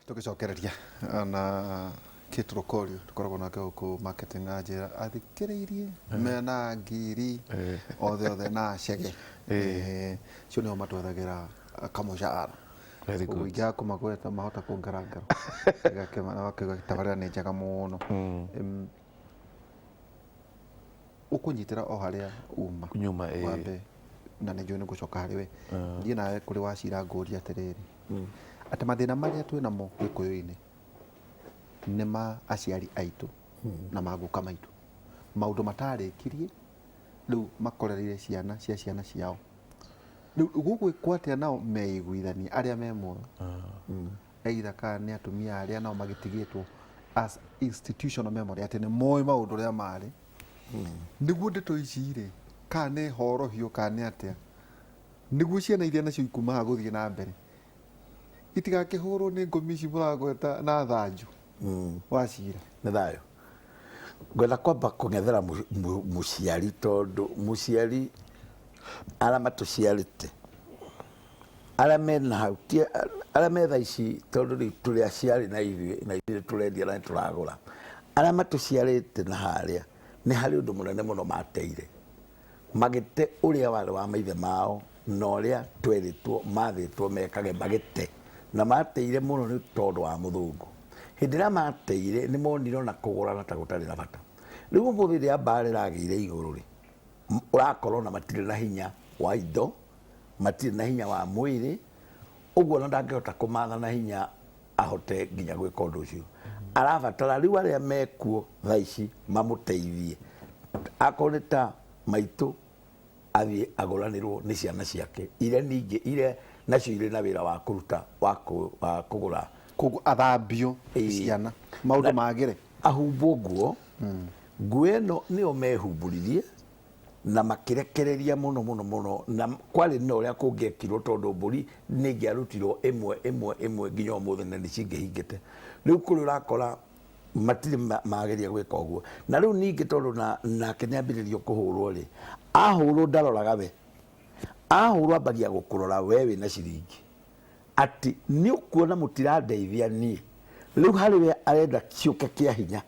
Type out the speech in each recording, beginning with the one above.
tugicokereria na Kitũrũkorio tukoragwo nake gũkũ marketing na njĩra athikĩrĩirie mena ngiri othe na cege cio nĩo matwethagira kamũcara ũingĩaga kũmagweta mahota kũngarangara gakĩga tabarĩra nĩ njega mũno ũkũnyitĩra o harĩa uma wambe na nĩ njũĩ nĩ gũcoka harĩ we thiĩ nawe kũrĩ wacira ngũria atĩrĩrĩ atĩ mathĩna marĩa twĩ namo Gĩkũyũ-inĩ nĩ ma aciari aitũ na maguka maitũ maũndũ matarĩkirie rĩu makorereire ciana cia ciana ciao rĩu gũgwĩkwo atĩa nao meiguithanie arĩa me muoyo either kana nĩ atumia arĩa nao magĩtigĩtwo as institutional memory atĩ nĩ moĩ maũndũ ũrĩa marĩ nĩguo ndeto ici rĩ kana nĩ horohio kana nĩ atĩa nĩguo ciana iria nacio ikumaga gũthiĩ na mbere itigakĩhũrwo nĩ ngũmi ici mũragweta na thanju wacira nĩ thayũ ngwenda kwamba kũng'ethera mũciari tondũ mũciari arĩa matũciarĩte arĩa me thaa ici tondũ rĩu tũrĩ aciari na ithuĩ tũrendia na tũragũra arĩa matũciarĩte na harĩa nĩ harĩ ũndũ mũnene mũno mateire magĩte ũrĩa warĩ wa maithe mao na ũrĩa twerĩtwo mathĩtwo mekage magĩte na mateire mũno nĩ tondũ wa mũthũngũ hĩndĩ ĩrĩa mateire nĩ monire na kũgũrana ta gũtarĩ na bata rĩu ũmũthĩ rĩrĩa mbara ĩragĩire igũrũ rĩ ũrakorwo na matirĩ na hinya wa indo matirĩ na hinya wa mwĩrĩ ũguo na ndangĩhota kũmatha na hinya ahote nginya gwĩka ũndũ ũcio arabatara rĩu arĩa mekuo thaa ici mamũteithie akorwo nĩ ta maitũ athiĩ agũranĩrwo nĩ ciana ciake iria ningĩ iria nacio irĩ na wĩra wa kũruta wa kũgũra athambio ciana maũndũ magĩre ahumbwo nguo nguo ĩno nĩo mehumbũririe na makĩrekereria mũno na kwarĩ na ũrĩa kũngĩekirwo tondũ mbũri nĩ ingĩarutirwo ĩmwe nginya ũmũthĩ na nĩ cingĩhingĩte rĩu kũrĩ ũrakora matirĩ mageria gwĩka ũguo na rĩu ningĩ tondũ nake nĩ ambĩrĩrio kũhũrwo rĩ ahũrwo ndaroraga we ahũrwo ambagia gũkũrora we wĩna ciringi atĩ nĩ ũkuona mũtirandeithia niĩ rĩu harĩ we arenda ciũke kĩa hinya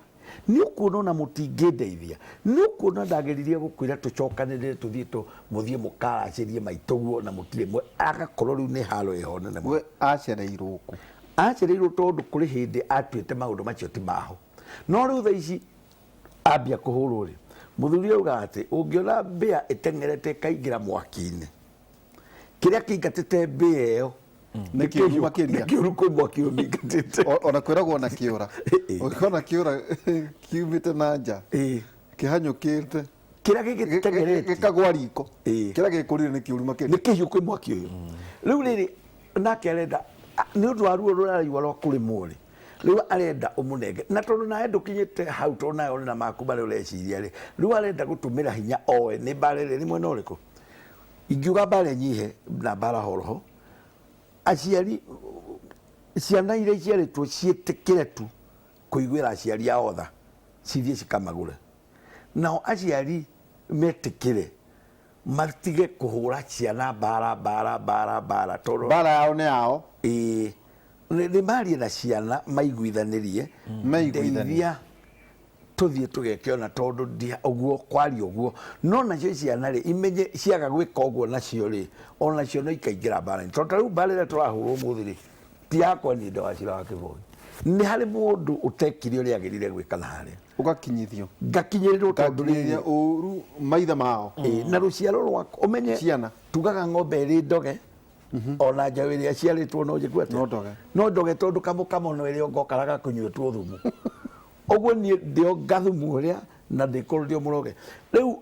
nĩ ũkuona ona mũtingĩndeithia nĩ ũkuona ndageririe gũkwĩra tũcokanĩrĩre tũthiĩ mũthiĩ mũkaracĩrie maitũguo na mũtirĩ mwe agakorwo rĩu nĩ haro ĩho nene we acereirwo kũ acereirwo tondũ kũrĩ hĩndĩ atuĩte maũndũ macio ti maho no rĩu thaa ici ambia kũhũrwo rĩ mũthuri auga atĩ ũngĩona mbĩa ĩteng'erete ĩkaingĩra mwaki-inĩ kĩrĩa kĩingatĩte mbĩa ĩyo nĩ kĩũru kwĩ mwaki ũmĩingatĩte ona kwĩragwo na kĩũra ũkona kĩũra kiumĩte na nja kĩhanyũkĩte kĩrĩa gĩgĩteng'erete gĩkagwa riko kĩrĩa gĩkũrire nĩ kĩũru makĩria nĩ kĩhiũ kwĩ mwaki ũyũ rĩu rĩrĩ nake arenda nĩ ũndũ wa ruo rũraraigua rwa kũrĩmwo rĩ rĩu arenda ũmũnenge na tondũ nawe ndũkinyĩte hau tondũ nawe ũrĩ na maku marĩa ũreciria rĩ rĩu arenda gũtũmĩra hinya owe nĩ mbara ĩrĩa nĩ mwena ũrĩkũ ingiuga mbara nyihe na mbara horoho aciari ciana iria iciarĩtwo ciĩtĩkĩre tu kũiguĩra aciari ao tha cithiĩ cikamagũre nao aciari metĩkĩre matige kũhũra ciana mbara tondũ mbara yao nĩ yao nĩ marie na ciana maiguithanĩrie ndeithia tũthiĩ tũgeke ona tondũ ũguo kwaria ũguo no nacio ciana rĩ imenye ciaga gwĩka ũguo nacio rĩ onacio no ikaingĩra mbara-inĩ tondũ rĩu mbara ĩrĩa tũrahũrwo ũmũthĩ rĩ ti yakwa niĩ ndawacira wa kĩboi nĩ harĩ mũndũ ũtekire ũrĩa agĩrire gwĩka na harĩa ũgakinyithio ngakinyĩrĩrwo tondũ rĩrĩa ũru maithe mao na rũciaro rwakwa ũmenye ciana tugaga ng'ombe ĩrĩ ndoge ona njaũ ĩrĩa ciarĩtwo no njĩkwo atĩ no ndoge tondũ kamũkamo ĩrĩa ngokaraga kũnyuĩtwo thumu ũguo niĩ ndĩo gathumu ũrĩa na ndĩkũrũrio mũroge rĩu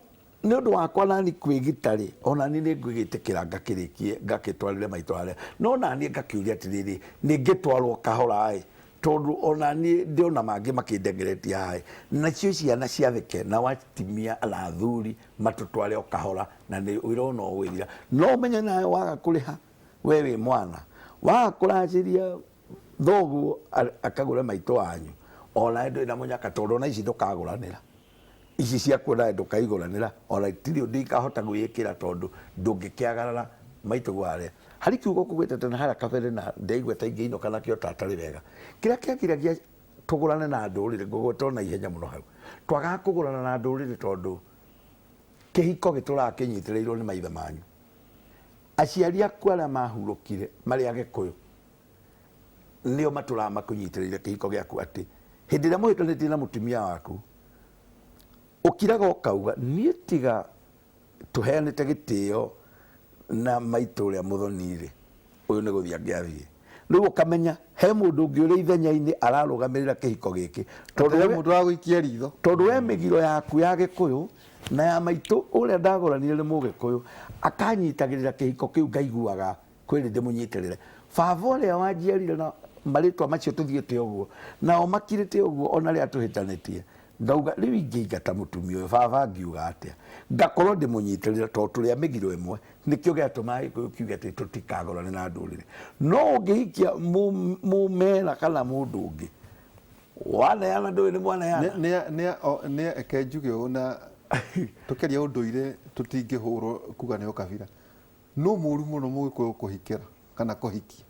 nĩ ũndũ wakwa nani kwĩgita rĩ ona niĩ nĩ ngwĩgĩtĩkĩra ngakĩrĩkie ngakĩtwarĩre maitũ harĩa no naniĩ ngakĩũria atĩrĩrĩ nĩngĩtwarwo kahora ĩ tondũ ona niĩ ndĩona mangĩ makĩndengeretie haĩ nacio ciana ciathĩke na watimia na athuri matũtware o kahora na nĩ wĩra ona ũwĩrira no ũmenye nawe waga kũrĩha we wĩ mwana waga kũracĩria thoguo akagũre maitũ wanyu ona ndũ ĩna mũnyaka tondũ ona ici ndũkagũranĩra ici cia kuona ndũkaigũranĩra ona itirĩ ũndũ ikahota gwĩkĩra tondũ ndũngĩkĩagarara maitũ gware harĩ kiugo kũgwĩtete na harĩa kabere na ndaigua ta ingĩ ino kana kĩo tatarĩ wega kĩrĩa kĩagiragia tũgũrane na ndũrĩrĩ ngũgweta na ihenya mũno hau twagaga kũgũrana na ndũrĩrĩ tondũ kĩhiko gĩtũraga kĩnyitĩrĩirwo nĩ maithe manyu aciari aku arĩa mahurũkire marĩ Agĩkũyũ nĩo matũraga makũnyitĩrĩire kĩhiko gĩaku atĩ hĩndĩ ĩrĩa mũhĩtanĩtie na mũtumia waku ũkiraga ũkauga niĩ tiga tũheanĩte gĩtĩo na maitũ ũrĩa mũthoni-rĩ ũyũ nĩ gũthiĩ angĩathiĩ rĩu ũkamenya he mũndũ ũngĩ ũrĩa ithenya-inĩ ararũgamĩrĩra kĩhiko gĩkĩ mũndũ wa gũikia ritho tondũ we mĩgiro yaku ya Gĩkũyũ na ya maitũ ũrĩa ndagũranire nĩ Mũgĩkũyũ akanyitagĩrĩra kĩhiko kĩu ngaiguaga kwĩrĩ ndĩmũnyitĩrĩre baba ũrĩa wanjiarire na marĩtwa macio tũthiĩte ũguo nao makirĩte ũguo ona rĩrĩa tũhĩtanĩtie ngauga rĩu ingĩingata mũtumia ũyũ baba ngiuga atĩa ngakorwo ndĩmũnyitĩrĩra tondũ tũrĩa mĩgiro ĩmwe nĩkĩo gĩatũma Gĩkũyũ kiuge atĩ tũtikagũrane na ndũrĩrĩ no ũngĩhikia mũmera kana mũndũ ũngĩ waneana ndũĩ nĩ mwaneana nĩ eke njuge ũũ na tũkeria ũndũire tũtingĩhũrwo kuga nĩ ũkabira no mũru mũno Mũgĩkũyũ kũhikĩra kana kũhikia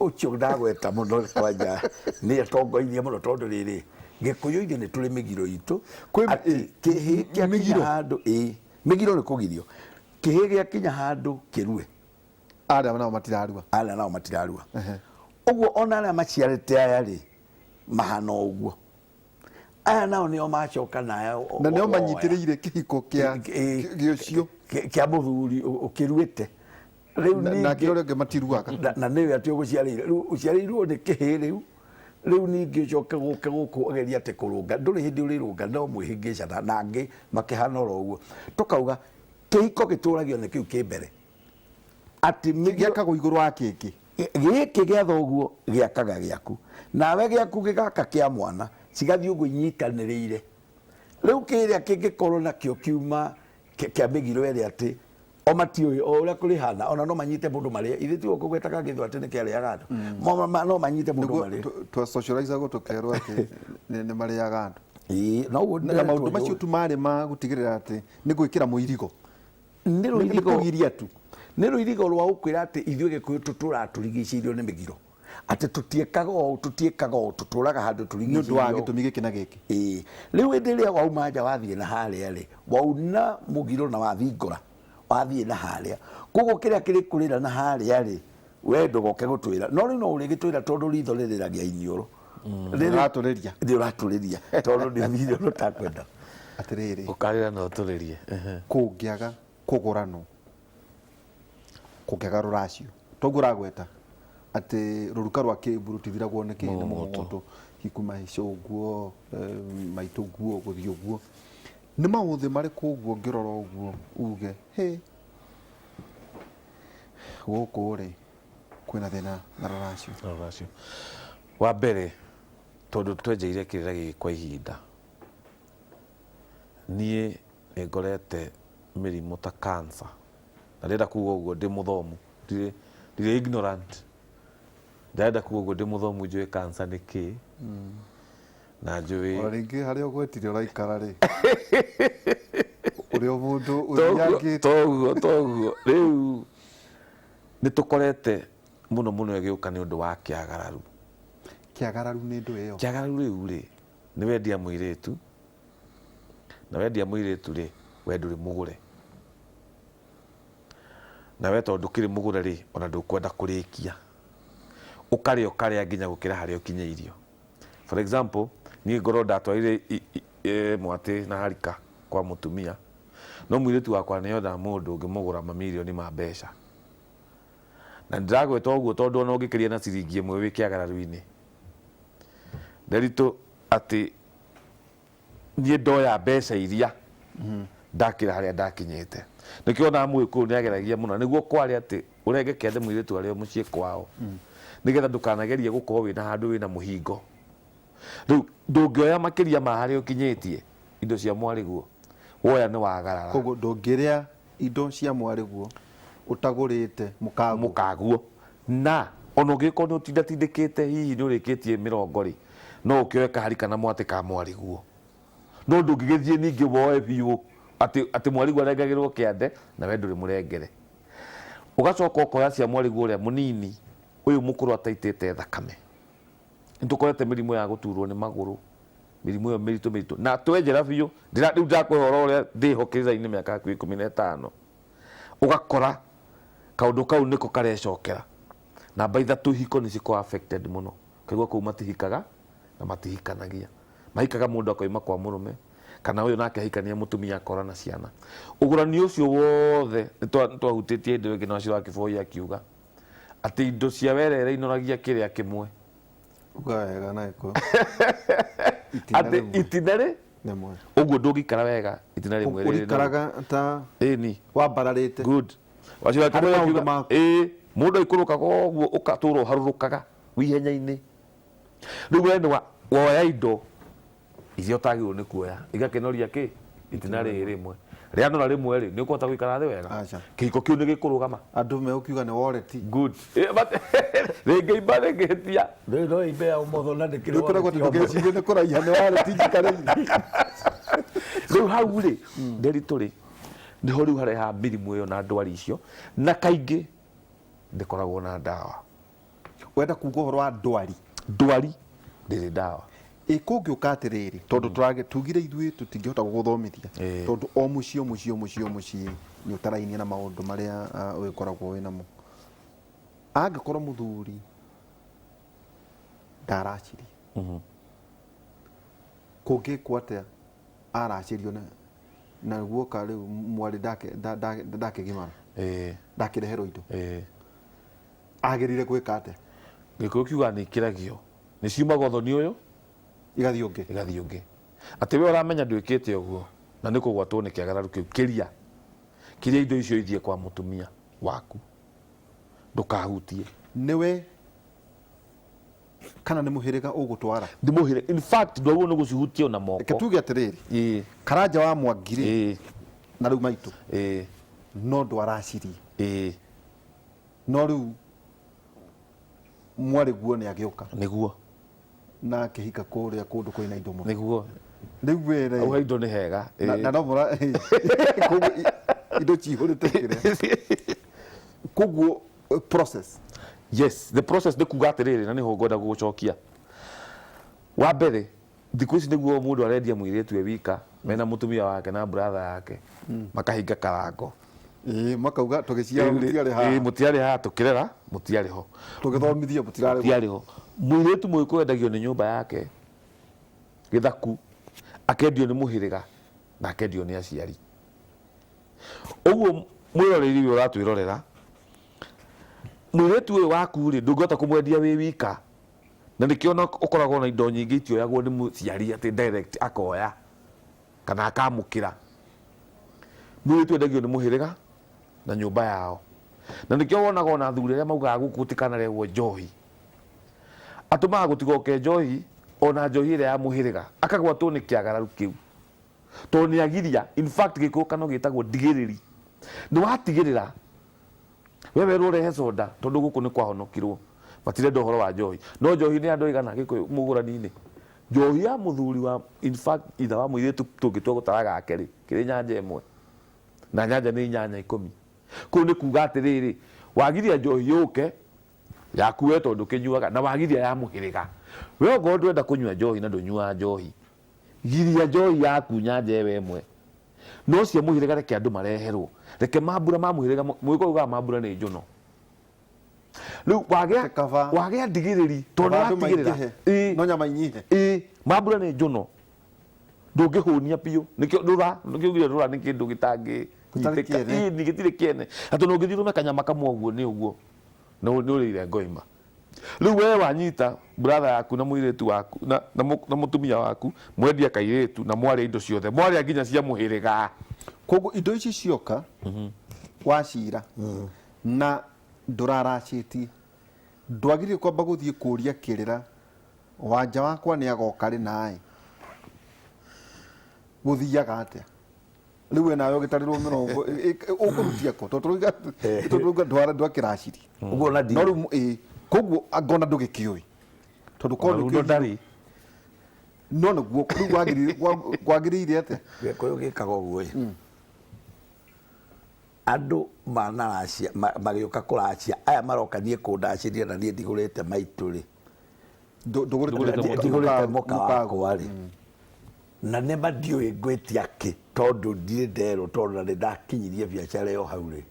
ũcio ndagweta mũno kwanja nĩ atongoirie mũno tondũ rĩrĩ Gĩkũyũ-inĩ nĩ tũrĩ mĩgiro itũ kĩhĩ gĩakinya handũ mĩgiro nĩ kũgirio kĩhĩ gĩakinya handũ kĩrue arĩa nao matirarua ũguo ona arĩa maciarĩte aya-rĩ mahana ũguo aya nao nĩo macoka nayo na nĩo manyitĩrĩire kĩhiko gĩũcio kĩa mũthuri ũkĩruĩte na kĩo rĩngĩ matiruaga na nĩwe atĩ ũgũciarĩire rĩu ũciarĩirwo nĩ kĩhĩ rĩu ningĩ ũcoke gũke gũkũ ageria atĩ kũrũnga ndũrĩ hĩndĩ ũrĩrũnga no mwĩhĩngĩcana na angĩ makĩhana oro ũguo tũkauga kĩhiko gĩtũragio nĩ kĩu kĩ mbere atĩ gĩakagwo igũrũ wa kĩngĩ gĩkĩ gĩatha ũguo gĩakaga gĩaku nawe gĩaku gĩgaka kĩa mwana cigathiĩ ũguo inyitanĩrĩire rĩu kĩrĩa kĩngĩkorwo nakĩo kiuma kĩa mĩgiro ĩrĩa atĩ o matiũĩ o ũrĩa kũrĩ hana ona no manyite mũndũ marĩa ithe ti ũkũgwetaga gĩthũ atĩ nĩ kĩarĩaga andũ no manyite mũndũ marĩa twasocialize tũkerwo atĩ nĩ marĩaga andũ na maũndũ macio tu marĩ ma gũtigĩrĩra atĩ nĩ gwĩkĩra mũirigo nĩ kũgiria tu nĩ rũirigo rwa gũkwĩra atĩ ithuĩ Gĩkũyũ tũtũraga tũrigicĩirio nĩ mĩgiro atĩ tũtiĩkaga ũũ tũtũraga handũ tũrigicĩirio nĩ ũndũ wa gĩtũmi gĩkĩ na gĩkĩ rĩu hĩndĩ ĩrĩa wauma nja wathiĩ na harĩa-rĩ wauna mũgiro na wathingũra wathiĩ na harĩa koguo kĩrĩa kĩrĩ kũrĩra na harĩa-rĩ we ndũgoke gũtwĩra no rĩu no ũrĩgĩtwĩra tondũ ritho rĩrĩragia iniũrũ ũratũrĩria tondũ nĩ iniũrũ takwenda atĩrĩrĩ ũkarĩra no ũtũrĩrie kũngĩaga kũgũranwo kũngĩaga rũracio toguo ũragweta atĩ rũruka rwa kĩmbu rũtithiragwo nĩ kĩĩ nĩ mũng'oto hikuma ũguo maitũ ũguo gũthiĩ ũguo nĩ maũthĩ marĩkũ ũguo ngĩrora ũguo uge gũkũ-rĩ kwĩna thĩna na rũracio wa mbere tondũ twenjeire kĩrĩra gĩkĩ kwa ihinda niĩ nĩngorete mĩrimũ ta cancer na ndĩrenda kuga ũguo ndĩ mũthomu ndirĩ ignorant ndĩrenda kuga ũguo ndĩ mũthomu njũĩ cancer nĩ kĩ na njũĩ ona rĩngĩ harĩa ũgwetire ũraikara-rĩ ũrĩa mũndũ ũthiangĩte toguo rĩu nĩ tũkorete mũno ĩgĩũka nĩ ũndũ wa kĩagararu nĩ ndũ ĩyo kĩagararu rĩu-rĩ nĩ wendia mũirĩtu na wendia mũirĩtu-rĩ we ndũrĩ mũgũre na we tondũ ndũkĩrĩ mũgũre-rĩ ona ndũkwenda kũrĩkia ũkarĩa nginya gũkĩra harĩa ũkinyĩirio for example niĩ ngorwo ndatwarire mwatĩ na harika kwa mũtumia no mũirĩtu wakwa nĩendaga mũndũ ũngĩmũgũra mamirioni ma mbeca na ndĩragweta ũguo tondũ ona ũngĩkĩria na ciringi ĩmwe wĩ kĩagararu-inĩ nderitũ atĩ niĩ ndoya mbeca iria ndakĩra harĩa ndakinyĩte nĩkĩo ona Mũgĩkũyũ nĩageragia mũno nĩguo kware atĩ ũrenge kĩande mũirĩtu arĩ o mũciĩ kwao nĩgetha ndũkanagerie gũkorwo wĩna handũ wĩna mũhingo rĩu ndũngĩoya makĩria ma harĩa ũkinyĩtie indo cia mwarĩguo woya nĩ wagarara koguo ndũngĩrĩa indo cia mwarĩguo ũtagũrĩte mũkaguo na ona ũngĩkorwo nĩ ũtindatindĩkĩte hihi nĩ ũrĩkĩtie mĩrongo-rĩ no ũkĩoe kahari kana mwatĩ ka mwarĩguo no ndũngĩgĩthiĩ ningĩ woe biũ ati mwarigũ arengagĩrwo kĩande na we ndũrĩ mũrengere ugacoka ukoya cia mwarigũ ũrĩa mũnini ũyũ mũkũrũ ataitĩte thakame nĩtũkorete mĩrimũ ya gũturwo nĩ magũrũ mĩrimũ ĩyo mĩritũ na twenjera biũ rĩu ndakwĩhora ũrĩa ndĩhokĩrĩra-inĩ mĩaka yaku 15 ũgakora kaũndũ kau nĩko karecokera namba ithatũ ihiko nĩ cikoragwo affected mũno kaigua kũu matihikaga na matihikanagia mahikaga mũndũ akoima kwa mũrũme kana ũyũ nake ahikania mũtumia akora na ciana ũgũrani ũcio wothe nĩtwahutĩtie indo ĩngĩ na Wachira wa Kiboi akiuga atĩ indo cia werere inoragia kĩrĩa kĩmwe uga wega naiko atĩ itinarĩ ũguo ndũngĩikara wega itina rĩmwe rĩrĩ ũrikaraga ta ni wambararĩte good Wachira wa Kiboi akiuga mũndũ aikũrũkaga ũguo ũgatũrwo harũrũkaga wihenya-inĩ rĩu we nĩ woya indo icio ũtagĩrĩirwo nĩ kuoya igakĩnoria kĩ itina rĩrĩ rĩmwe rĩanora rĩmwe rĩ nĩ ũkũhota gũikara thĩ wega kĩhiko kĩu nĩ gĩkũrũgama andũ megũkiuga nĩ wallet good rĩngĩ imba rĩngĩhĩtia rĩu no imbe ya ũmotho na ndĩkĩrĩ nĩkoragwo tũgĩciria nĩ kũraiha nĩ wallet njikarĩire rĩu hau rĩ nderitũ rĩ nĩho rĩu hareha mĩrimũ ĩyo na ndwari icio na kaingĩ ndĩkoragwo na ndawa wenda kuuga ũhoro wa ndwari ndĩrĩ ndawa kũngĩũka atĩrĩrĩ tondũ tugire ithuĩ tũtingĩhota gũgũthomithia tondũ o mũciĩ nĩ ũtarainie na maũndũ marĩa ũgĩkoragwo wĩ namo angĩkorwo mũthuri ndaracirie kũngĩkwo atĩa aracirio na guoka rĩu mwarĩ ndakĩgimara ndakĩreherwo indo agĩrire gwĩka atĩa Gĩkũyũ kiuga nĩ ikĩragio nĩ ciumaga ũthoni ũyũ igathiĩ ũngĩ atĩ we ũramenya ndwĩkĩte ũguo na nĩ kũgwatwo nĩ kĩagararu kĩu kĩria indo icio ithiĩ kwa mũtumia waku ndũkahutie nĩwe kana nĩ mũhĩrĩga ũgũtwara nĩ mũhĩrĩga in fact ndwagwo nĩ gũcihutia na moko tuge atĩrĩrĩ Karanja wa Mwangire na rĩu maitũ no ndwaracirie no rĩu mwarĩguo nĩ agĩũka nĩguo na akĩhika kũrĩa kũndũ kwĩna indo mũno nĩguo rĩu wĩre auga indo nĩ hega na no mũra indo cihũrĩte kĩrĩa koguo process yes the process nĩ kuga atĩrĩrĩ na nĩho ngwenda gũgũcokia wa mbere thikũ ici nĩguo mũndũ arendia mũirĩtu e wika mena mũtumia wake na brother yake makahinga karango makauga tũgĩciara mũtiarĩ haha mũtiarĩ haha tũkĩrera mũtiarĩ ho tũgĩthomithia mũtiarĩ ho mũirĩtu mũgĩkũyũ endagio nĩ nyũmba yake gĩthaku akendio nĩ mũhĩrĩga na akendio nĩ aciari ũguo mwĩroreri ũyũ ũratwĩrorera mũirĩtu ũyũ waku rĩ ndũngĩhota kũmwendia wĩ wika na nĩkĩo ũkoragwo na indo nyingĩ itioyagwo nĩ mũciari atĩ direct akoya kana akamũkĩra mũirĩtu endagio nĩ mũhĩrĩga na nyũmba yao na nĩkĩo wonaga ona athuri arĩa maugaga gũkũ gũtikanarehwo njohi atũmaga gũtigoke njohi ona njohi ĩrĩa ya mũhĩrĩga akagwatwo nĩ kĩagararu kĩu tondũ nĩ agiria in fact gĩkũyũkano gĩtagwo ndigĩrĩri nĩ watigĩrĩra we werwo ũrehe soda tondũ gũkũ nĩ kwahonokirwo matirenda ũhoro wa njohi no njohi nĩ andũ aigana Gĩkũyũ mũgũrani-inĩ njohi ya mũthuri wa in fact itha wa mũirĩtu tũngĩtua gũtara gake rĩ kĩrĩ nyanja ĩmwe na nyanja nĩ inyanya 10 kũu nĩ kuga atĩrĩrĩ wagiria njohi yũke yaku we tondũ kĩnyuaga na wagiria ya mũhĩrĩga we okorwo ndwenda kũnyua njohi na ndũnyuaga njohi giria njohi yaku nyanja ĩyo ĩmwe no cia mũhĩrĩga reke andũ mareherwo reke mambura ma mũhĩrĩga mũgĩkũyũ ugaga mambura nĩ njono rĩu wagĩa ndigĩrĩri tondũ watigĩrĩra no nyama inyihe mambura nĩ njono ndũngĩhũnia biũ nĩkĩo ndũra nĩ kĩndũ gĩtangĩ gĩtirĩ kĩene atĩ no ũngĩthiĩ ũrũme kanyama kamwe ũguo nĩ ũguo nĩ ũrĩire ngoima rĩu we wanyita brother yaku na mũirĩtu waku na mũtumia waku mwendia kairĩtu na mwarĩa indo ciothe mwarĩa nginya cia mũhĩrĩga koguo indo ici cioka wacira na ndũraracĩtie ndwagĩrĩire kwamba gũthiĩ kũria kĩrĩra wanja wakwa nĩ agoka rĩ naĩ gũthiaga atĩa rĩu nawe ũgĩtarĩrwo mĩrongo ũkũrutia ko tondũ ndwakĩracirie ũguo na no rĩu koguo ngona ndũgĩkĩũĩ tondũ korwo ndarĩ no nĩguo rĩu kwagĩrĩire atĩa Gĩkũyũ gĩkaga ũguo andu manaracia magioka kuracia aya maroka nie kundaciria na nie ndigurite maitu ri ndigurite muka wakwa ri na ne mandiũĩ ngwĩtia kĩ tondũ ndirĩ nderwo tondũ na nĩndakinyirie biacara ĩyo hau rĩ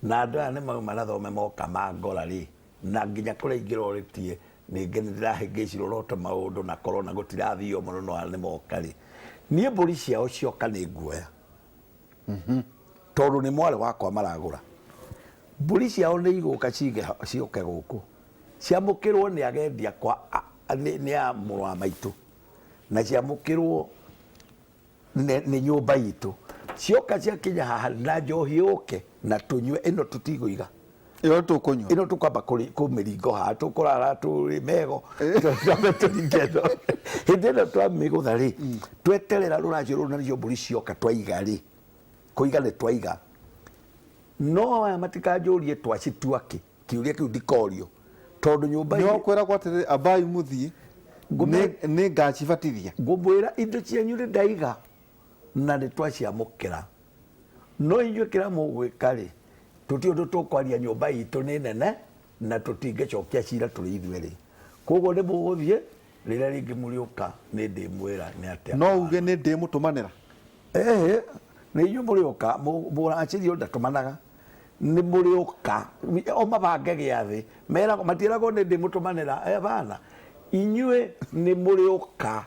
na andũ aya nĩ mauma nathome moka mangora rĩ na nginya kũrĩa ingĩrorĩtie ningĩ nĩndĩrahĩngĩcirwo rote maũndũ na korwo na gũtirathio mũno no nĩ moka rĩ niĩ mbũri ciao cioka nĩ nguoya tondũ nĩ mwarĩ wakwa maragũra mbũri ciao nĩ igũka cioke gũkũ ciamũkĩrwo nĩ agendia kwa nĩ ya mũrũ wa maitũ na ciamũkĩrwo nĩ nyũmba itũ cioka ciakinya haha na njohi yũke na tũnyue ĩno tũtigũiga ĩyo tũkũnyua ĩno tũkwamba kũmĩringo haha tũkũrara tũrĩ mego tũrambe tũringeno hĩndĩ ĩno twamĩgũtha rĩ tweterera rũracio rũu na nĩcio mbũri cioka twaiga rĩ kũiga nĩ twaiga no aya matikanjũrie twacitua kĩ kiũria kĩu ndikorio tondũ nyũmba nĩ kwĩragwo atĩrĩrĩ ambai mũthiĩ nĩ ngacibatithia ngũmwĩra indo cianyu nĩ ndaiga na nĩ twaciamũkĩra no inyuĩ kĩrĩa mũgwĩka rĩ tũti ũndũ tũkwaria nyũmba itũ nĩ nene na tũtingĩcokia cira tũrĩ ithuĩ rĩ koguo nĩ mũgũthiĩ rĩrĩa rĩngĩ mũrĩũka nĩ ndĩmwĩra nĩ atĩa no uge nĩ ndĩmũtũmanĩra nĩ inyuĩ mũrĩũka mũracirio ndatũmanaga nĩ mũrĩũka o mabange gĩathĩ matiĩragwo nĩ ndĩmũtũmanĩra bana inyuĩ nĩ mũrĩũka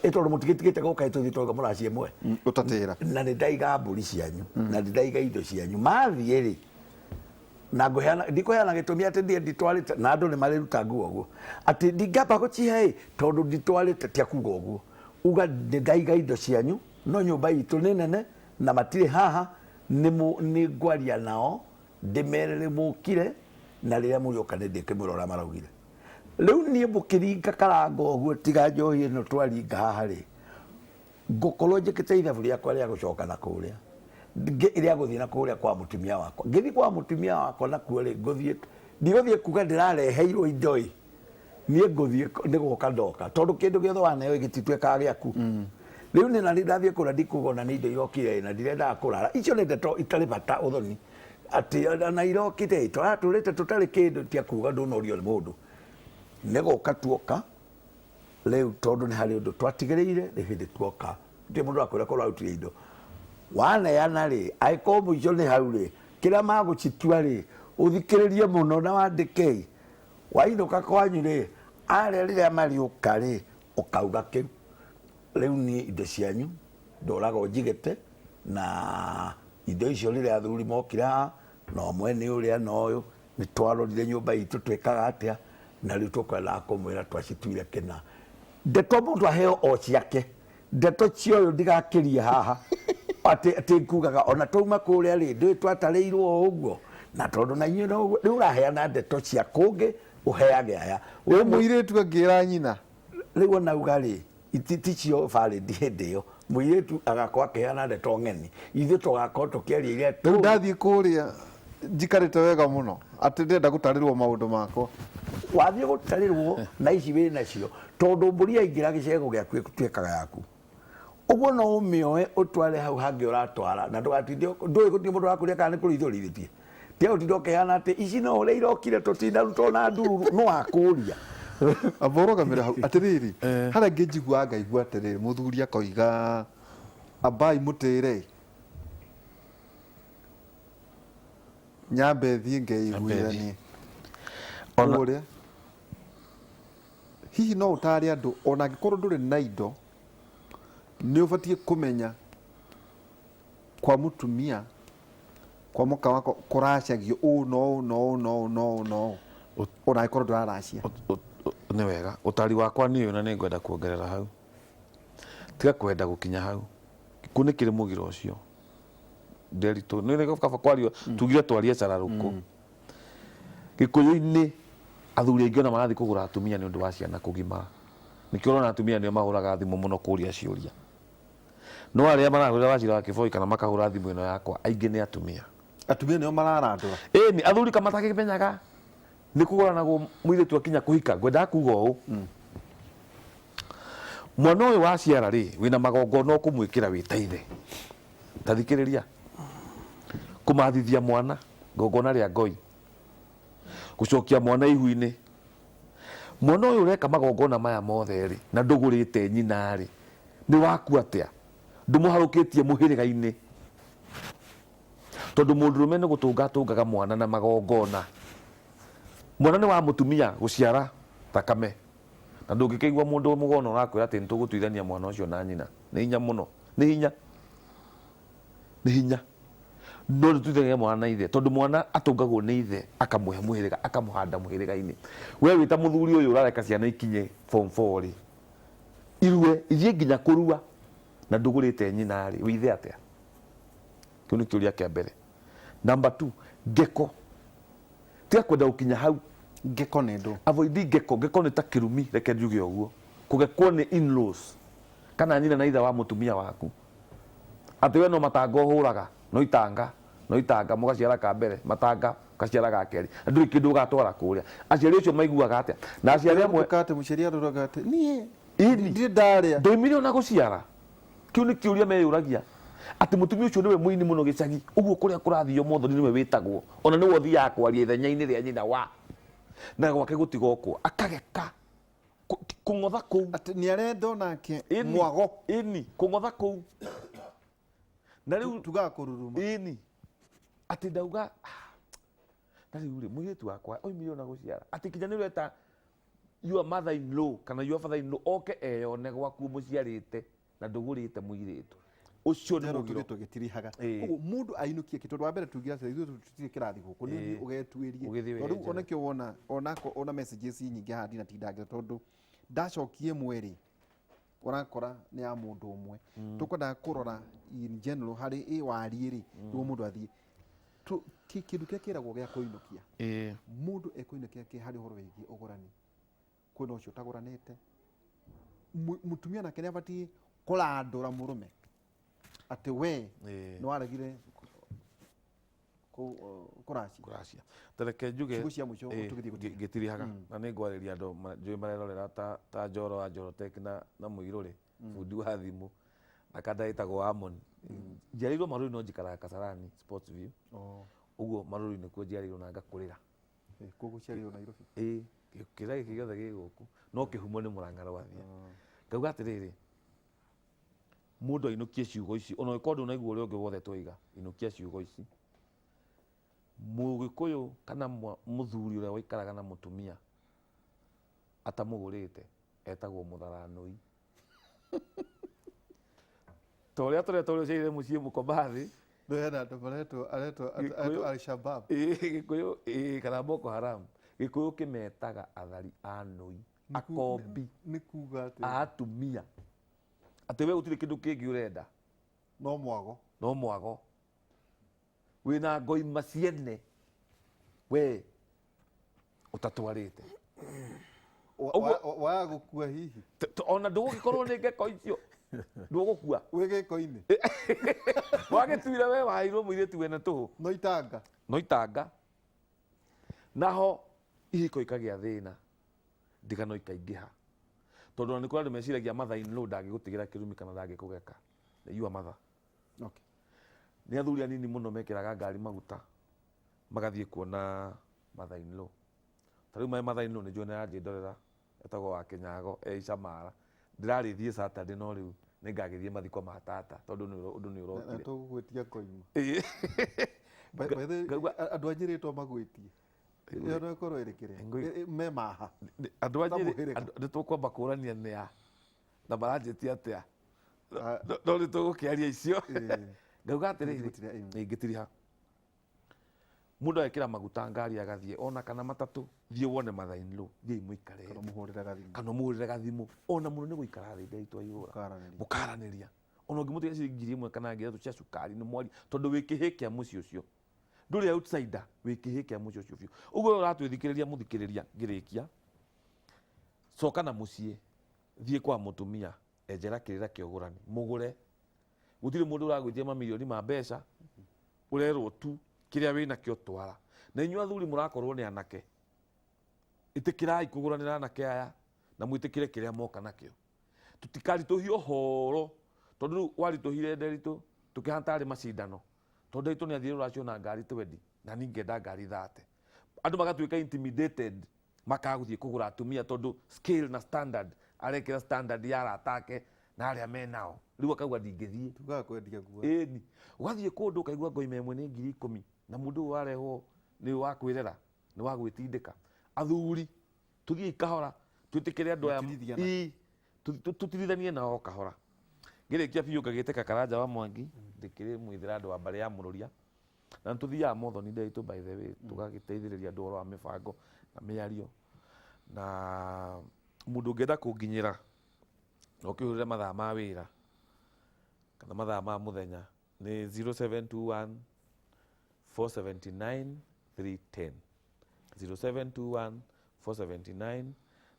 tondũ mũtigĩtigĩte gũka tũthiĩ twaga mũraciĩ mwe ũtatĩra na nĩ ndaiga mbũri cianyu na nĩ ndaiga indo cianyu mathiĩ rĩ na ndikũheana gĩtũmi atĩ ndiĩ nditwarĩte na andũ nĩ marĩruta nguo ũguo atĩ ndingĩamba gũcihe tondũ nditwarĩte tia kuga ũguo uga nĩ ndaiga indo cianyu no nyũmba itũ nĩ nene na matirĩ haha nĩ ngwaria nao ndĩmerere mũkire na rĩrĩa mũrĩũka nĩ ndĩkĩmwĩra ũrĩa maraugire rĩu niĩ mũkĩringa karango ũguo tiga njohi ĩno twaringa haha rĩ ngũkorwo njĩkĩte ithabu rĩakwa rĩa gũcoka na kũrĩa rĩa gũthiĩ na kũrĩa kwa mũtumia wakwa ngĩthiĩ kwa mũtumia wakwa nakuo rĩ ndigũthiĩ kuga ndĩrareheirwo indo ĩ niĩ ngũthiĩ nĩ gũka ndoka tondũ kĩndũ gĩothe waneo gĩtituĩkaga gĩaku rĩu nĩ na nĩ ndathiĩ kũrĩa ndikuga ona nĩ indo irokire na ndirendaga kũrara icio nĩ ndeto itarĩ bata ũthoni atĩ na irokire tũratũrĩte tũtarĩ kĩndũ tia kuga ndũnorio nĩ mũndũ nĩ gũka tuoka rĩu tondũ nĩ harĩ ũndũ twatigĩrĩire nĩ hĩndĩ tuoka ndĩ mũndũ akwĩra korwo arutire indo waneana rĩ angĩkorwo mũico nĩ hau rĩ kĩrĩa magũcitua rĩ ũthikĩrĩrie mũno na wandĩke wainũka kwanyu rĩ arĩa rĩrĩa mariũka rĩ ũkauga kĩu rĩu niĩ indo cianyu ndũragwo njigĩte na indo icio rĩrĩa athuri mokire haha no mwene ũrĩa na ũyũ nĩ twarorire nyũmba itũ twĩkaga atĩa na rĩu tũkwendaga kũmwĩra twacituire kĩna ndeto mũndũ aheo o ciake ndeto cioyo ndigakĩrie haha atĩ ngugaga ona twauma kũrĩa rĩ ndũĩ twatarĩirwo ũguo na tondũ na inyuĩ no rĩu ũraheana ndeto cia kũngĩ ũheage aya we mũirĩtu angĩra nyina rĩu onauga rĩ ticio valid hĩndĩ ĩyo mũirĩtu agakorwo akĩheana ndeto ng'eni ithuĩ tũgakorwo tũkĩaria iria rĩu ndathiĩ kũrĩa njikarĩte wega mũno atĩ ndĩrenda gũtarĩrwo maũndũ makwa wathiĩ gũtarĩrwo na ici wĩ nacio tondũ mbũri yaingĩra gĩcego gĩaku ĩtuĩkaga yaku ũguo no ũmĩoe ũtware hau hangĩ ũratwara na ndũgatinde ndũĩ gũtirĩ mũndũ wakũrĩa kana nĩ kũrĩithia ũrĩithĩtie tia ũtinda ũkĩheana atĩ ici no ũrĩa irokire tũtindarutwo na ndururu no akũria amborogamĩra hau atĩrĩrĩ harĩa ngĩnjigua ngaigua atĩrĩrĩ mũthuri akoiga ambai mũtĩre nyambe thiĩ ngeiguithanie ũrĩa hihi no ũtare andũ ona angĩkorwo ndũrĩ na indo nĩ ũbatiĩ kũmenya kwa mũtumia kwa mũka wako kũracagio ũũ no ona angĩkorwo ndũraracia nĩ wega ũtari wakwa nĩ ũyũ na nĩ ngwenda kuongerera hau tiga kwenda gũkinya hau kunĩkĩrĩ mũgira ũcio nderitũ nĩ kaba kwario tugire twarie cararũkũ Gĩkũyũ-inĩ athuri aingĩ ona marathiĩ kũgũra atumia nĩ ũndũ wa ciana kũgimara nĩkĩo ũrona atumia nĩo mahũraga thimũ mũno kũũria ciũria no arĩa marahũrĩra Wachira wa Kĩboi kana makahũra thimũ ĩno yakwa aingĩ nĩ atumia nĩo mararandũra nĩ athuri kama matakĩmenyaga nĩ kũgũranagwo mũirĩtu akinya kũhika ngwendaga kuga ũũ mwana ũyũ waciara rĩ wĩna magongona ũkũmwĩkĩra wĩ ta ithe ta thikĩrĩria kumathithia mwana gogona ria ngoi gucokia mwana ihu-ini mwana uyu ureka magongona maya mothe ri na ndugurite nyina ri ni waku atia ndumuharukitie muhiriga-ini tondu mundurume ni gutunga tungaga mwana na magongona mwana ni wa mutumia guciara thakame na ndungikigwa mundu mugona urakwira ati nitugutuithania mwana ucio na nyina ni hinya muno ni hinya no nituithagia mwana na ithe tondu mwana atungagwo ni ithe akamuhe muhiriga akamuhanda muhiriga-ini we wita muthuri uyu urareka ciana ikinye form 4 ri irue ithie nginya kurua na ndugurite nyina ri withe atia kiu ni kiuria kia mbere number 2 ngeko tia kwenda gukinya hau ngeko ni ndu avoid ngeko ni ta kirumi reke njuge uguo kugekwo ni in-laws kana nyina na ithe wa mutumia waku ati we no matanga uhuraga no itanga mugaciara ka mbere matanga gaciara ga keri nduri kindu gatwara kuria aciari ucio maiguaga atia na aciari amwe kate muciari aroraga ati nie ndi ndaria ndoimire ona guciara kiu ni kiuria meyuragia ati mutumia ucio niwe muini muno gicagi uguo kuria kurathio mothoni niwe witagwo ona niwe uthiaga kwaria ithenya-ini ria nyina wa na gwake gutigokwo akageka kung'otha kuu ati ni arenda nake mwago ini kung'otha kuu na riu tugakururuma ini ati ndauga na riu ri muiritu wakwa oimire ona guciara ati kinya ni weta your mother in law kana your father in law oke eyone gwaku muciarite na ndugurite muiritu ucio ni mugiro tugitirihaga uguo mundu ainukie kitu wa mbere tugira ithu tutire kirathi guku ni ugetuirie tondu onake wona ona messages nyingi handi na tindagira tondu ndacokie mweri urakora ni ya mundu umwe tukwenda kurora in general hari wari ri ni mundu athie kindu kia kiragwo gia kuinukia mundu ekuinukia ki hari horo wigi ugurani kwina ucio taguranite mutumia nake ni abati kurandura murume ati we no aragire kuracia tereke njuge ngitirihaga na ni ngwariria andu njui marerorera ta njoro wa Njorotek na muiruri bundi wa thimu na kada itagwo Amon njiarirwo maruri no njikaraga Kasarani Sports View uguo maruri nikuo njiarirwo na ngakurira kuguo ciarirwo Nairobi kira giki giothe gi guku no kihumo ni Murang'a rwathia ngauga atiriri mundu ainukie ciugo ici ona ikorwo ndũnaigua ũrĩa ũngĩ wothe twiga inukia ciugo ici Mũgĩkũyũ kana mũthuri ũrĩa waikaraga na mũtumia atamũgũrĩte etagwo mũtharanũi ta ũrĩa tũretwo ũrĩa ũciarire mũciĩ mũkomathi ndũhena andũ maretwo Al-Shabab Gĩkũyũ kana Boko Haram Gĩkũyũ kĩmetaga athari a nũi akombi nĩ kuga atĩ a atumia ati we utire kindu kingi urenda no mwago wina ngoi maciene we utatwarite wa gukua hihi ona ndugugikorwo ni ngeko icio ndugukua wi giko-ini wagituire we wairwo muiritu wena tuhu no itanga naho ihiko ikagia thina ndigano ikaingiha tondu ni kuri meciragia mother in law ndangigutigira kirumi kana ndangikugeka you mother okay ni athuri anini muno mekiraga ngari maguta magathie kuona mother in law tariu mother in law ni njone yanjindorera etagwo wa Kinyago Icamara ndirarithie Saturday no riu ni ngagithie mathiko ma tata tondu undu ni urokire tugugwitia koima andu anjiritwo magwitie yona korwo irikire me maha andu anjiri ni tukwamba kurania ni a na baranjeti atia no ni tugukiaria icio ngauga atiriri ngitiriha mundu ekira maguta ngari agathie ona kana matatu thie wone mother in law thie muikare kana muhurire gathimu ona muno ni guikara thi ngai twaiyura mukaraniria ona ngimutiga ciringi imwe kana ngire tu cia cukari ni mwari tondu wikihikia muci ucio nduri outsider wikihikia muci ucio biu uguo uratwithikiriria muthikiriria ngirikia coka na mucie thie kwa mutumia enjera kirira kia Ũgũrani mugure gutire mundu uragwitia mamilioni ma mbeca urerwo tu kiria wina kio twara na inyu athuri murakorwo ni anake itikirai kuguranira anake aya na mwitikire kiria moka nakio tutikari tuhio horo tondu wari tuhire nderitu tukihantari macindano tondu itu ni athire ruracio na ngari 20 na ni ngenda ngari 30 andu magatuika intimidated makaguthie kugura atumia tondu scale na standard arekira standard ya ratake na aria menao riu akauga ndingithie tugaga kwendia guo ĩni ugathie kundu ukaigua ngoima imwe ni 10,000 na mundu warehwo ni wa kwirera ni wa gwitindika athuri tuthie kahora twitikire andu aya tutirithanie nao kahora ngirikia biu ngagiteka karanja wa Mwangi ndikire mwithira andu wa mbare ya mururia na tuthiaga mothoni ndaitu by the way tugagiteithiriria andu oro wa mibango na miario na mundu ungienda kunginyira no kihurire mathaa ma wira kana mathaa ma muthenya ni 0721 479 310 0721 479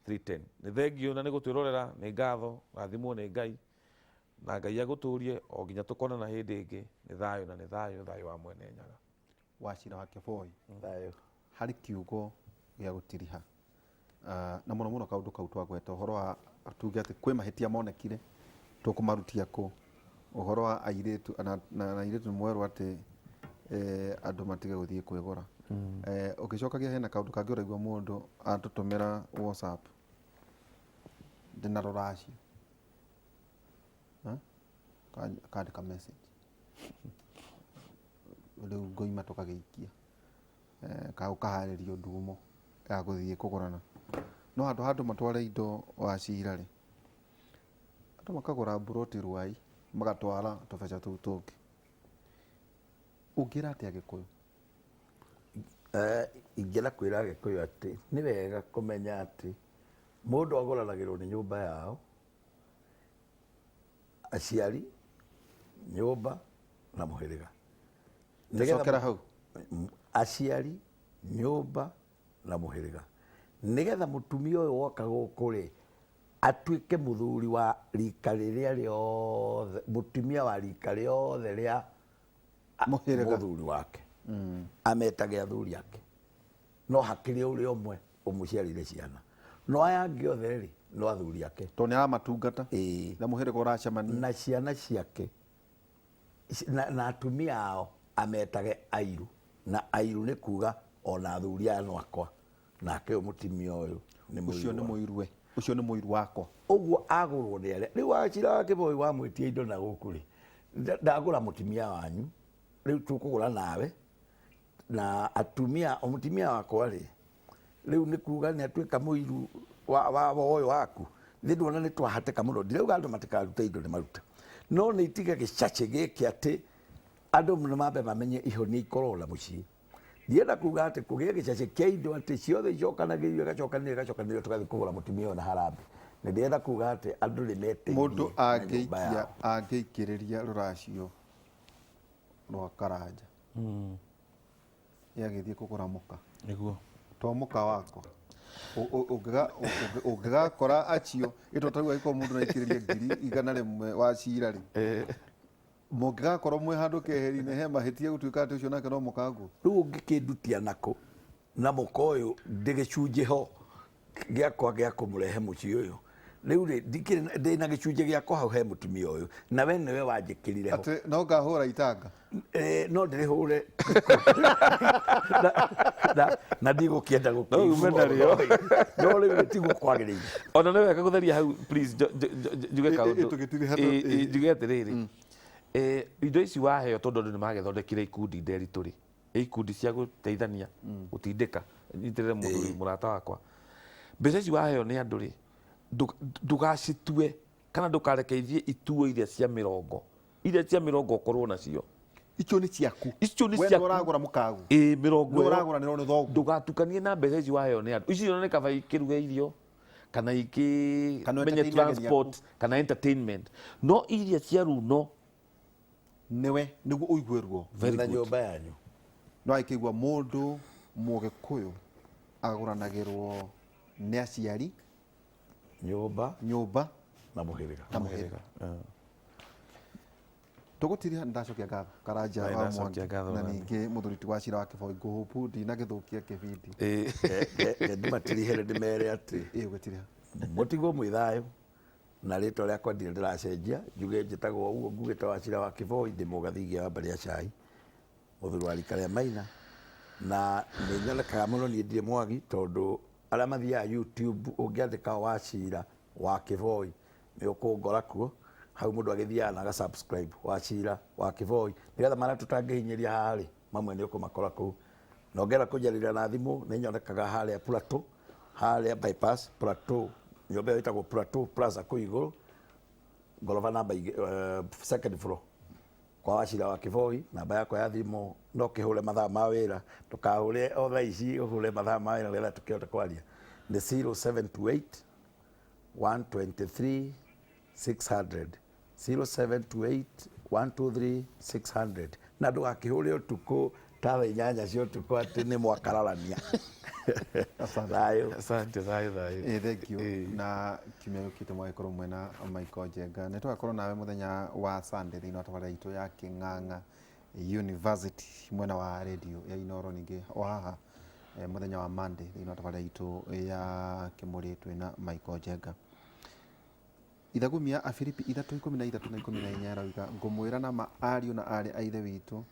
310 ni thengio na ni gutwirorera ni ngatho rathimwo ni Ngai na Ngai aguturie o nginya tukonana hindi ingi ni thayo na ni thayo wa mwene nyaga Wachira wa Kiboi thayo hari kiugo gia gutiriha na muno muno kaundu kau twagweta uhoro wa tuge ati kwi mahitia monekire tukumarutia ku uhoro wa airetu na airetu mweru ati andu matige guthie kwigora ugicokagia hena kaundu kangi uraigua mundu atutumira WhatsApp ndina ruracio kandika message riu ngoima tukagiikia kaharĩrio ndumo ya gũthiĩ kũgũrana no handũ matware indo Wachira rĩ andũ makagũra mburoti Ruai magatwara tũbeca tũu tũngĩ ũngĩra atĩa Gĩkũyũ ingĩra kwĩra Gĩkũyũ atĩ nĩ wega kũmenya atĩ mũndũ agũranagĩrwo nĩ nyũmba yao aciari nyũmba na mũhĩrĩga nicokera hau aciari nyũmba na mũhĩrĩga nigetha mũtumia ũyũ woka gũkũ rĩ atuĩke mũthuri wa rika rĩrĩa rĩothe mũtumia wa rika rĩothe rĩa mũthuri wake ametage athuri ake no hakĩrĩ ũrĩa ũmwe ũmũciarire ciana no aya angĩ othe rĩ no athuri ake to nĩ aramatungata na mũhĩrĩga ũracemania na ciana ciake na atumia ao ametage airu na airu nĩ kuga ona athuri aya no akwa nake ũyũ mũtumia ũyũ ũcio nĩ mũirwe ũcio nĩ mũiru wakwa ũguo agũrwo nĩ arĩa rĩu Wachira wa Kiboi wamwĩtia indo na gũkũ rĩ ndagũra mũtumia wanyu rĩu tũkũgũra nawe na atumia mũtumia wakwa rĩ rĩu nĩ kuga nĩ atuĩka mũiru wa ũyũ waku thĩ ndwona nĩ twahatĩka mũno ndirauga andũ matikarute indo nĩ maruta no nĩ itige gĩcacĩ gĩkĩ atĩ andũ nĩ mambe mamenye ihonia ikorora mũciĩ ndienda kuga atĩ kũgĩa gĩcacĩ kĩa indo atĩ ciothe icokanagĩrio igacokanĩrio tũgathiĩ kũgũra mũtumia ũyũ na harambĩ nĩ ndienda kuga atĩ andũ nĩ metĩirie mũndũ angĩikĩrĩria rũracio rwa Karanja yagĩthiĩ kũgũra mũka niguo to mũka wakwa ũngĩgakora acio ĩtwo tarĩu agĩkorwo mũndũ naikĩrĩria 100,000 Wachira rĩ mũngĩgakorwo mwĩ handũ keheri-inĩ he mahĩtia gũtuĩka atĩ ũcio nake no mũkangu rĩu ũngĩkĩndutia nako na mũka ũyũ ndĩgĩcunjĩ ho gĩakwa gĩa kũmũrehe mũciĩ ũyũ rĩu rĩ ndĩna gĩcunjĩ gĩakwa hau he mũtumia ũyũ na we nĩwe wanjĩkĩrire ho atĩ no ngahũra itanga no ndĩrĩhũre na ndigũkĩenda gũkĩumenario no rĩu tigukwagĩrĩire ona nĩ wega gũtheria hau please njuge kaũndũ njuge atĩrĩrĩ indo ici waheo tondũ andũ nĩ magethondekire ikundi nderitũ rĩ ikundi cia gũteithania gũtindĩka nyitĩrĩre mũndũ mũrata wakwa mbeca ici waheo nĩ andũ rĩ ndũgacitue kana ndũkarekeithie ituo iria cia mĩrongo ũkorwo nacio icio nĩ ciaku we ũragũra mũkagu mĩrongo ũragũra nĩ ronĩ thogu ndũgatukanie na mbeca ici waheo nĩ andũ icio nĩ kaba ikĩruga irio kana ikĩmenye transport kana entertainment no iria cia runo niwe niguo ũigue ruo na nyũmba yanyu no aikĩigua mũndũ Mũgĩkũyũ agũranagĩrwo nĩ aciari nyũmba na mũhĩrĩga tũgũtiria ndacokia ngatho Karanja wa Mwangi na ningĩ mũthuri Wachira wa Kiboi ngũhũpu ndinagĩthũkia kĩbindi ndimatirihere ndĩmere atĩ ũgĩtiria mũtigwo mwĩ thayũ na rĩtwa rĩakwa ndirĩ ndĩracenjia njuge njĩtagwo ũguo ngugĩte Wachira wa Kiboi ndĩ mũgathigia wa mbere ya cai mũthuri wa rika rĩa Maina, na nĩ nyonekaga mũno niĩ ndĩ Mwangi tondũ arĩa mathiaga YouTube ũngĩandĩka Wachira wa Kĩboi nĩ ũkũngora kuo, hau mũndũ agĩthiaga na subscribe Wachira wa Kĩboi, nĩgetha marĩa tũtangĩhinyĩria haha rĩ mamwe nĩ ũkũmakora kũu. Na ũngĩenda kũnjarĩria na thimũ nĩ nyonekaga harĩa Plateau, harĩa bypass Plateau, nyũmba ĩyo ĩtagwo Plateau Plaza kũu igũrũ, ngoroba namba second floor kwa Wachira wa Kĩboi. Namba yakwa ya thimũ no kĩhũre mathaa ma wĩra, ndũkahũre o thaa ici, ũhũre mathaa ma wĩra nĩgetha tũkĩhote kwaria. Nĩ 0728 123 600, 0728 123 600. Na ndũgakĩhũre ũtukũ ta thaa inyanya cia ũtukũ atĩ nĩ mwakararania. Asante thayo. Thank you. Na kiumia gĩũkĩte mwagĩkorwo mwena Michael Njenga, nĩ tũgakorwo nawe mũthenya wa Sunday thĩinĩ wa tabarĩra itũ ya Kĩng'ang'a University mwena wa radio ya Inooro, ningĩ o haha mũthenya wa Monday thĩinĩ wa tabarĩra itũ ya Kĩmũrĩ twĩna Michael Njenga. Ithagumia Afilipi 3:13-14 arauga ngũmwĩra na ma ariũ na arĩ a ithe witũ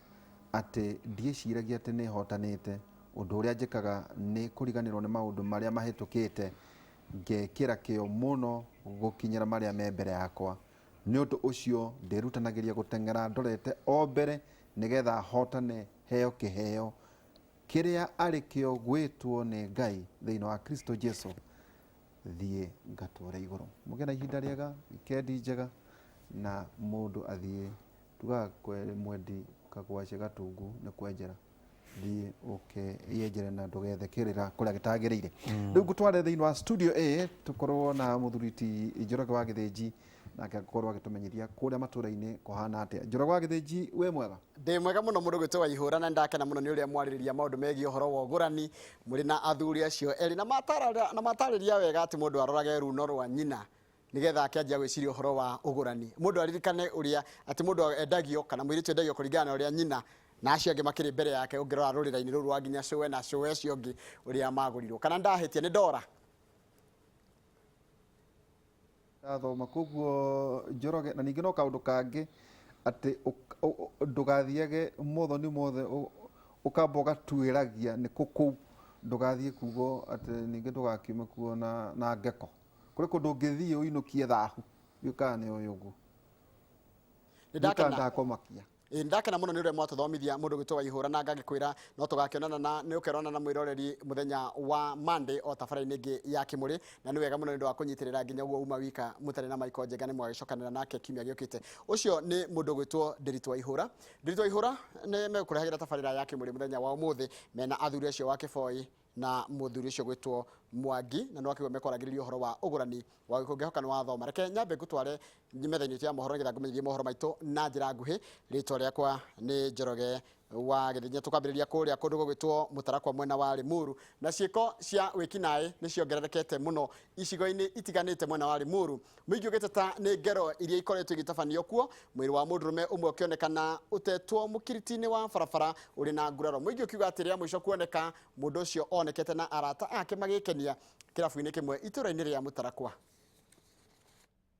atĩ ndiĩciragia atĩ nĩ hotanĩte. Ũndũ ũrĩa njĩkaga nĩ kũriganĩrwo nĩ maũndũ marĩa mahĩtũkĩte, ngekĩra kĩo mũno gũkinyĩra marĩa me mbere yakwa. Nĩ ũndũ ũcio ndĩrutanagĩria gũteng'era ndorete o mbere nĩgetha hotane heo kĩheo kĩrĩa arĩ kĩo gwĩtwo nĩ Ngai thĩinĩ wa Kristo Jesu, thiĩ ngatũũre igũrũ. Mũgĩe na ihinda rĩega, wikendi njega, na mũndũ athiĩ tugaga mwendi kagwacĩ gatungu nĩ kwenjera, thiĩ ũkĩyenjere na ndũgethekĩrĩra kũrĩa gĩtagĩrĩire. Rĩu ngũtware thĩinĩ wa studio A tũkorwo na mũthuri ti Njoroge wa Gĩthĩnji, nake akorwo agĩtũmenyithia kũrĩa matũũra-inĩ kũhana atĩa. Njoroge wa Gĩthĩnji, wĩ mwega? Ndĩ mwega mũno mũndũ gwĩtwo Waihũra, na ndakena mũno nĩ ũrĩa mwarĩrĩria maũndũ megiĩ ũhoro wa ũgũrani mũrĩ na athuri acio erĩ, na matarĩria wega atĩ mũndũ arorage runo rwa nyina nigetha akĩanjia gwĩciria ũhoro wa ũgũrani. Mũndũ aririkane ũrĩa atĩ mũndũ endagio kana mũirĩtu endagio kũringana na ũrĩa nyina na acio angĩ makĩrĩ mbere yake, ũngĩrora rũrĩra-inĩ rũu rwa nginya cũwe na cũwe acio angĩ ũrĩa magũrirwo. Kana ndahĩtia nĩ ndora Ndathoma koguo Njoroge, na ningĩ no kaũndũ kangĩ atĩ ndũgathiage mothoni mothe ũkamba ũgatuĩragia nĩ kũkũu, ndũgathiĩ kugo atĩ ningĩ ndũgakiume kuo na ngeko. Kũrĩ kũndũ ũngĩthiĩ ũinũkie thahu gĩũkaga nĩ ũyũ ũguo ndakomakia. Ndakena mũno nĩ ũrĩa mwatũthomithia mũndũ gwĩtwo Waihũra, na ngagĩkwĩra no tũgakĩonana na nĩ ũkerona na mwĩroreri mũthenya wa Monday o tabarĩra-inĩ ĩngĩ ya Kĩmũrĩ, na nĩ wega mũno nĩ ũndũ wa kũnyitĩrĩra nginya ũguo uma wika mũtarĩ na Michael Njenga nĩ mwagĩcokanĩra nake kiumia gĩũkĩte. Ũcio nĩ mũndũ gwĩtwo Ndiritu Waihũra. Ndiritu Waihũra nĩ megũkũrehagĩra tabarĩra ya Kĩmũrĩ mũthenya wa ũmũthĩ mena athuri acio wa Kĩboi na mũthuri ũcio gwĩtwo Mwangi, na no akĩgwo mekwaragĩrĩria ũhoro wa ũgũrani wa gĩkũngĩhoka nĩ wathoma. Reke nyambe ngũtware metha-inĩ ya mohoro nĩgetha ngũmenyithie mohoro maitũ na njĩra nguhĩ. Rĩtwa rĩakwa nĩ Njoroge wa Gĩthĩnji. Tũkambĩrĩria kũrĩa kũndũ gũgwĩtwo Mũtarakwa mwena wa Limuru, na ciĩko cia wĩkinaĩ nĩ ciongererekete mũno icigo-inĩ itiganĩte mwena wa Limuru. Mũingĩ ũgĩteta nĩ ngero iria ikoretwo igĩtabanio kuo, mwĩrĩ wa mũndũrũme ũmwe ũkĩonekana ũtetwo mũkiriti-inĩ wa barabara ũrĩ na nguraro. Mũingĩ ũkiuga atĩ rĩa mũico kuoneka mũndũ ũcio onekete na arata ake magĩkenia kĩrabu-inĩ kĩmwe itũra-inĩ rĩa Mũtarakwa.